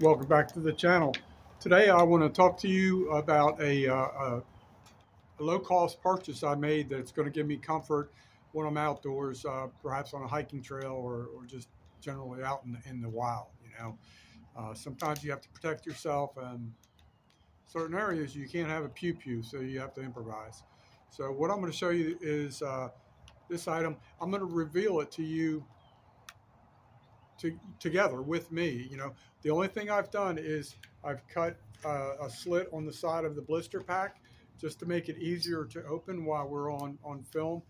Welcome back to the channel. Today I want to talk to you about a low-cost purchase I made that's going to give me comfort when I'm outdoors, perhaps on a hiking trail or just generally out in the wild. Sometimes you have to protect yourself, and certain areas you can't have a pew-pew, so you have to improvise. So what I'm going to show you is this item. I'm going to reveal it to you together with me. The only thing I've done is I've cut a slit on the side of the blister pack just to make it easier to open while we're on film.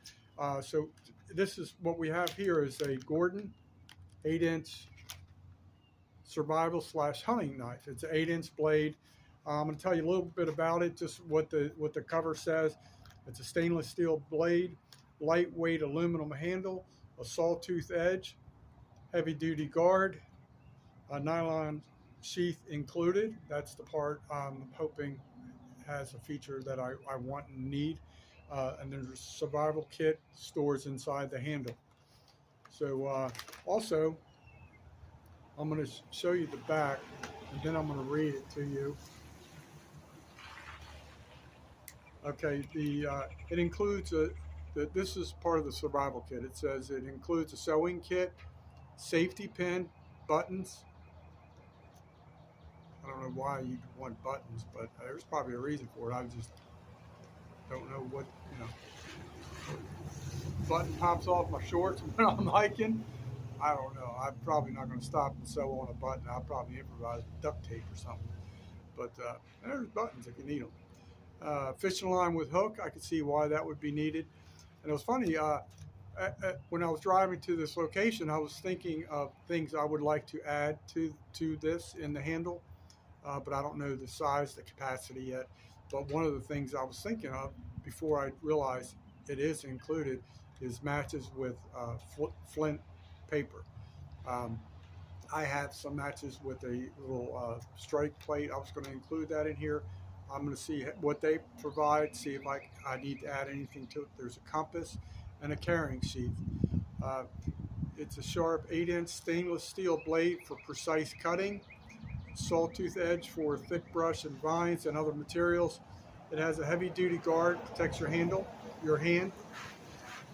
So this is what we have here is a Gordon 8-inch survival slash hunting knife. It's an 8-inch blade. I'm going to tell you a little bit about it, just what the cover says. It's a stainless steel blade, lightweight aluminum handle, a sawtooth edge, heavy duty guard, a nylon sheath included. That's the part I'm hoping has a feature that I want and need. And there's a survival kit stores inside the handle. So also, I'm going to show you the back, and then I'm going to read it to you. Okay, it includes this is part of the survival kit. It says it includes a sewing kit, safety pin, buttons. I don't know why you'd want buttons, but there's probably a reason for it. I just don't know what, button pops off my shorts when I'm hiking. I don't know. I'm probably not going to stop and sew on a button. I'll probably improvise with duct tape or something. But there's buttons if you need them. Fishing line with hook, I could see why that would be needed. And it was funny, when I was driving to this location, I was thinking of things I would like to add to this in the handle. But I don't know the size, the capacity yet. But one of the things I was thinking of before I realized it is included is matches with flint paper. Um, I have some matches with a little strike plate. I was going to include that in here. I'm going to see what they provide, see if I need to add anything to it. There's a compass and a carrying sheath. Uh, it's a sharp 8-inch stainless steel blade for precise cutting, sawtooth edge for thick brush and vines and other materials. It has a heavy duty guard, protects your hand,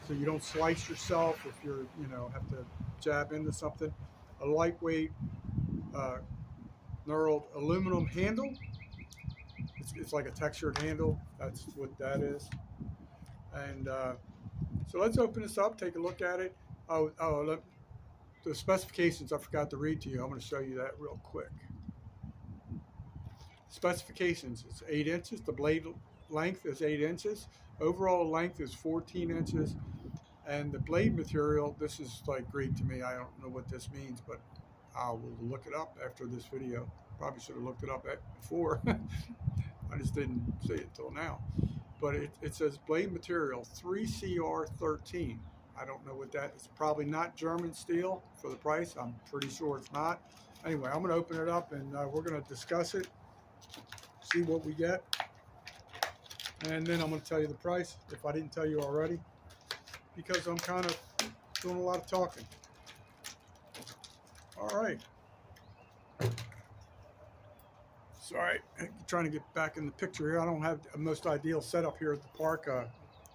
so you don't slice yourself if have to jab into something. A lightweight uh, knurled aluminum handle. It's like a textured handle. That's what that is. And so let's open this up, take a look at it. The specifications I forgot to read to you. I'm going to show you that real quick. Specifications, it's 8 inches. The blade length is 8 inches. Overall length is 14 inches. And the blade material, this is like Greek to me. I don't know what this means, but I will look it up after this video. Probably should have looked it up before. I just didn't see it till now. But it says blade material 3CR13. I don't know what that is. It's probably not German steel for the price. I'm pretty sure it's not. Anyway, I'm going to open it up and we're going to discuss it, see what we get. And then I'm going to tell you the price if I didn't tell you already, because I'm kind of doing a lot of talking. All right. Sorry, I'm trying to get back in the picture here. I don't have the most ideal setup here at the park. A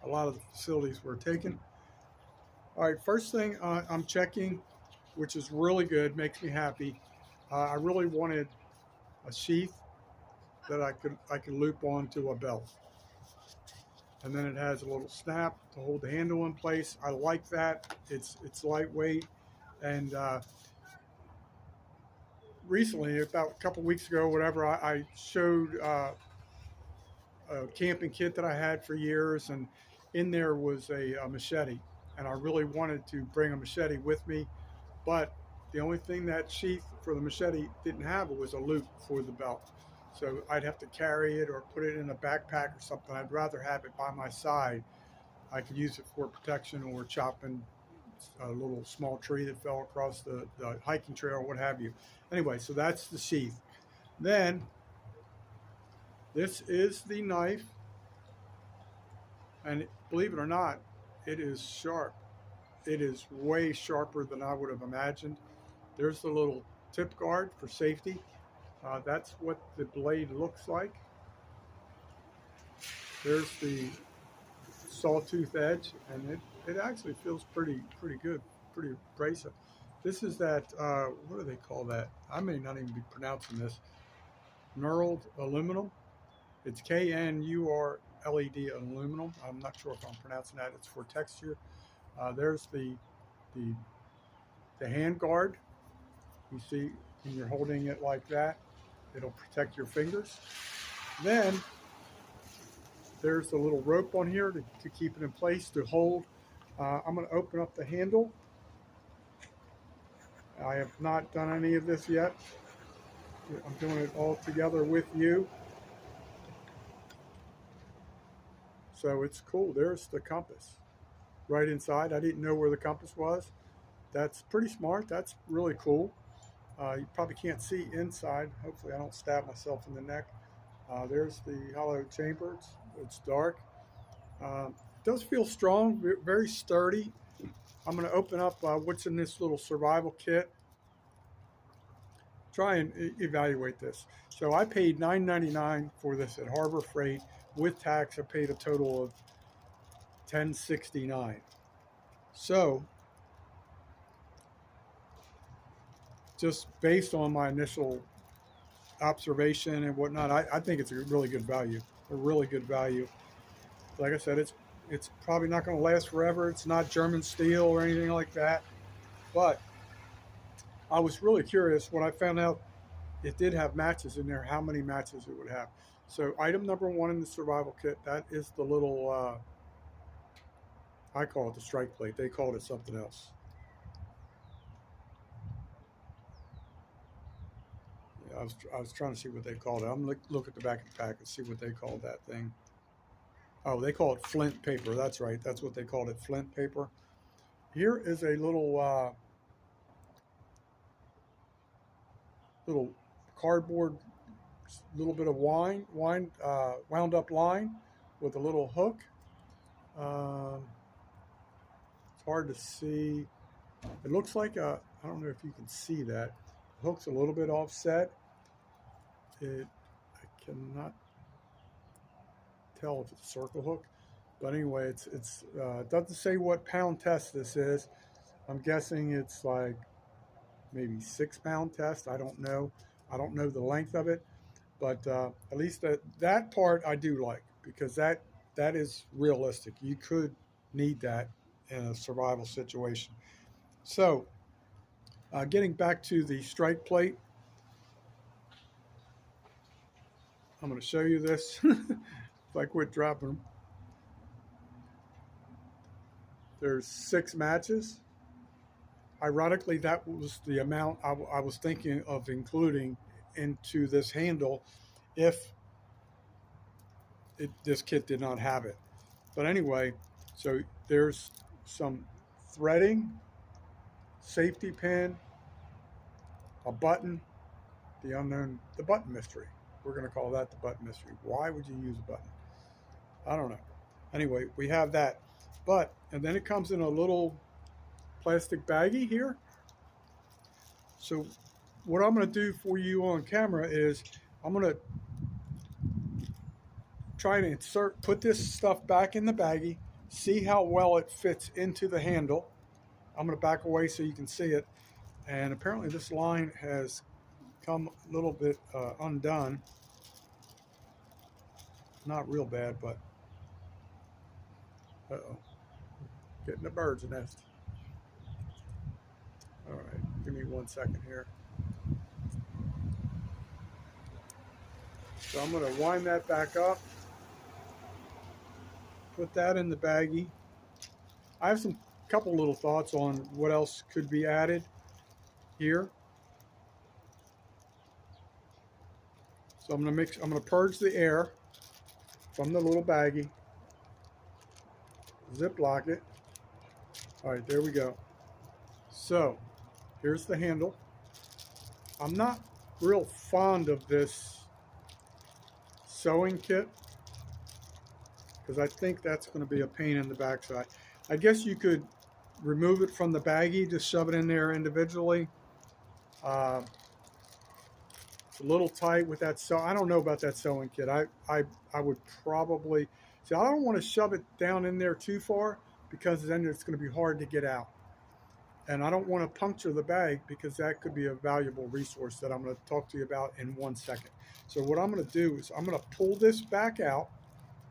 lot of the facilities were taken. All right, first thing I'm checking, which is really good, makes me happy. I really wanted a sheath that I could loop onto a belt. And then it has a little snap to hold the handle in place. I like that. It's lightweight. And recently, about a couple weeks ago, whatever, I showed a camping kit that I had for years, and in there was a machete. And I really wanted to bring a machete with me, but the only thing that sheath for the machete didn't have was a loop for the belt. So I'd have to carry it or put it in a backpack or something. I'd rather have it by my side. I could use it for protection or chopping a little small tree that fell across the hiking trail or what have you. Anyway, so that's the sheath. Then this is the knife, and believe it or not, it is sharp. It is way sharper than I would have imagined. There's the little tip guard for safety. That's what the blade looks like. There's the sawtooth edge, and it actually feels pretty good, pretty abrasive. This is that, what do they call that? I may not even be pronouncing this. Knurled aluminum. It's KNURLED aluminum. I'm not sure if I'm pronouncing that. It's for texture. There's the the hand guard. You see, when you're holding it like that, it'll protect your fingers. Then there's the little rope on here to keep it in place, to hold. I'm going to open up the handle. I have not done any of this yet. I'm doing it all together with you. So it's cool. There's the compass right inside. I didn't know where the compass was. That's pretty smart. That's really cool. You probably can't see inside. Hopefully I don't stab myself in the neck. There's the hollow chamber. It's dark. It does feel strong, very sturdy. I'm going to open up what's in this little survival kit. Try and evaluate this. So I paid $9.99 for this at Harbor Freight. With tax, I paid a total of $10.69. So just based on my initial observation and whatnot, I think it's a really good value. A really good value. Like I said, it's probably not going to last forever. It's not German steel or anything like that. But I was really curious when I found out it did have matches in there, how many matches it would have. So item number one in the survival kit, that is the little, I call it the strike plate. They called it something else. Yeah, I was trying to see what they called it. I'm going to look at the back of the pack and see what they called that thing. Oh, they call it flint paper. That's right. That's what they called it, flint paper. Here is a little little cardboard, little bit of wound up line with a little hook. It's hard to see. It looks like I don't know if you can see that. The hook's a little bit offset. I cannot tell if it's a circle hook, but anyway, it doesn't say what pound test this is. I'm guessing it's like maybe 6-pound test. I don't know. I don't know the length of it, but at least that part I do like, because that is realistic. You could need that in a survival situation. So getting back to the strike plate, I'm going to show you this. If I quit dropping them. There's 6 matches. Ironically, that was the amount I was thinking of including into this handle if this kit did not have it. But anyway, so there's some threading, safety pin, a button, the button mystery. We're going to call that the button mystery. Why would you use a button? I don't know. Anyway, we have that. And then it comes in a little plastic baggie here. So what I'm going to do for you on camera is I'm going to try to put this stuff back in the baggie, see how well it fits into the handle. I'm going to back away so you can see it. And apparently this line has come a little bit undone. Not real bad, but uh-oh, getting a bird's nest. All right, give me 1 second here. So I'm going to wind that back up, put that in the baggie. I have some couple little thoughts on what else could be added here. So I'm going to purge the air from the little baggie, Ziploc it. All right, there we go. So here's the handle. I'm not real fond of this sewing kit because I think that's going to be a pain in the backside. I guess you could remove it from the baggie, just shove it in there individually. It's a a little tight with that. So I don't know about that sewing kit. I would probably see. I don't want to shove it down in there too far because then it's going to be hard to get out. And I don't want to puncture the bag because that could be a valuable resource that I'm going to talk to you about in 1 second. So what I'm going to do is I'm going to pull this back out,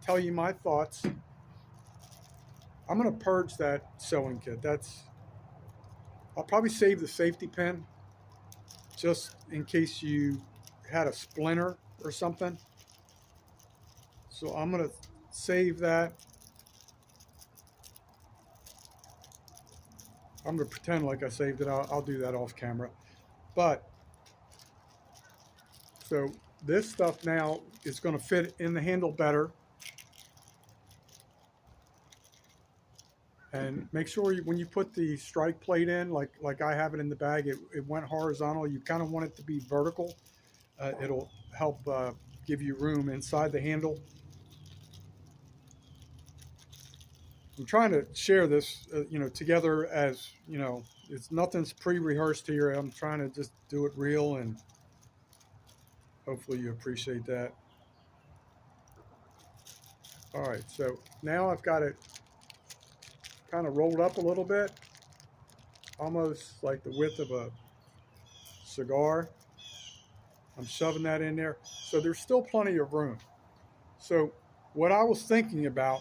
tell you my thoughts. I'm going to purge that sewing kit. I'll probably save the safety pin just in case you had a splinter or something. So I'm going to save that. I'm going to pretend like I saved it. I'll do that off camera. But so this stuff now is going to fit in the handle better. And make sure when you put the strike plate in, like I have it in the bag, it went horizontal. You kind of want it to be vertical. It'll help give you room inside the handle. I'm trying to share this, together as, nothing's pre-rehearsed here. I'm trying to just do it real, and hopefully you appreciate that. All right, so now I've got it kind of rolled up a little bit, almost like the width of a cigar. I'm shoving that in there. So there's still plenty of room. So what I was thinking about,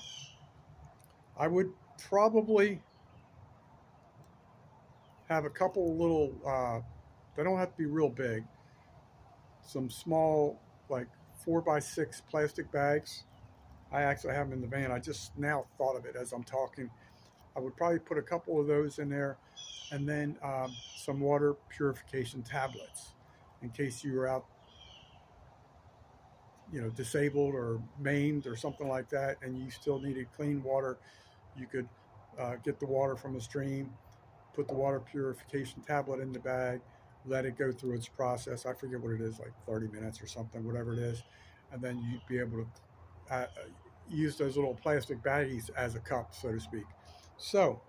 I would probably have a couple little, they don't have to be real big, some small, like 4x6 plastic bags. I actually have them in the van. I just now thought of it as I'm talking. I would probably put a couple of those in there, and then some water purification tablets in case you were out, disabled or maimed or something like that, and you still needed clean water. You could get the water from a stream, put the water purification tablet in the bag, let it go through its process. I forget what it is, like 30 minutes or something, whatever it is. And then you'd be able to use those little plastic baggies as a cup, so to speak. So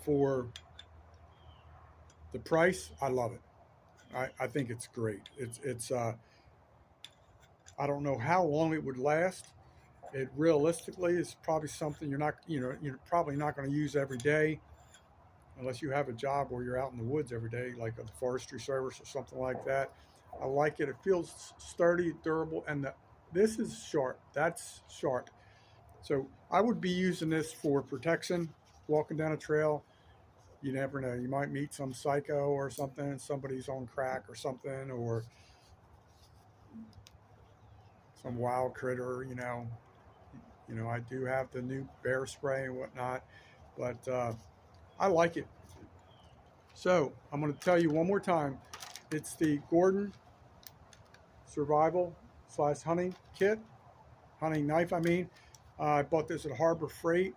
for the price, I love it. I think it's great. It's I don't know how long it would last. It realistically is probably something you're probably not going to use every day, unless you have a job where you're out in the woods every day, like a forestry service or something like that. I like it. It feels sturdy, durable, and this is sharp. That's sharp. So I would be using this for protection, walking down a trail. You never know. You might meet some psycho or something. Somebody's on crack or something, or some wild critter. I do have the new bear spray and whatnot, but I like it. So I'm going to tell you one more time. It's the Gordon Survival / hunting kit, hunting knife. I bought this at Harbor Freight.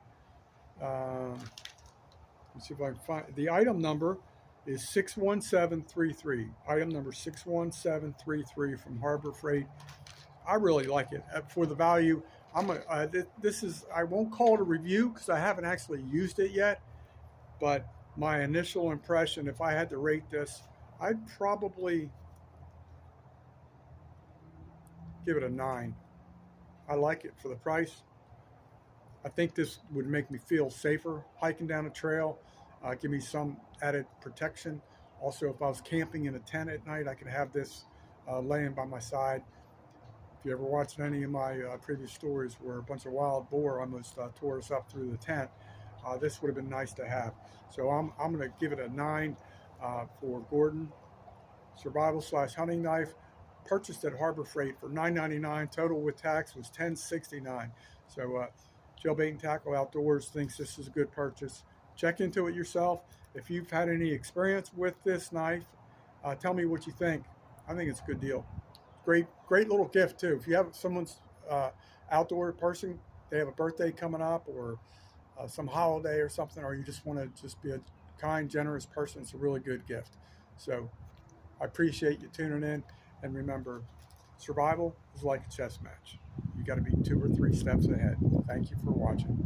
Let's see if I can find the item number is 61733. Item number 61733 from Harbor Freight. I really like it for the value. I won't call it a review because I haven't actually used it yet, but my initial impression, if I had to rate this, I'd probably give it a 9. I like it for the price. I think this would make me feel safer hiking down a trail, give me some added protection. Also, if I was camping in a tent at night, I could have this laying by my side. If you ever watched any of my previous stories where a bunch of wild boar almost tore us up through the tent, this would have been nice to have. So I'm going to give it a 9 for Gordon Survival / hunting knife. Purchased at Harbor Freight for $9.99. Total with tax was $10.69. So Jailbait and Tackle Outdoors thinks this is a good purchase. Check into it yourself. If you've had any experience with this knife, tell me what you think. I think it's a good deal. Great little gift too. If you have someone's outdoor person, they have a birthday coming up or some holiday or something, or you just want to just be a kind, generous person, it's a really good gift. So I appreciate you tuning in. And remember, survival is like a chess match. You got to be 2 or 3 steps ahead. Thank you for watching.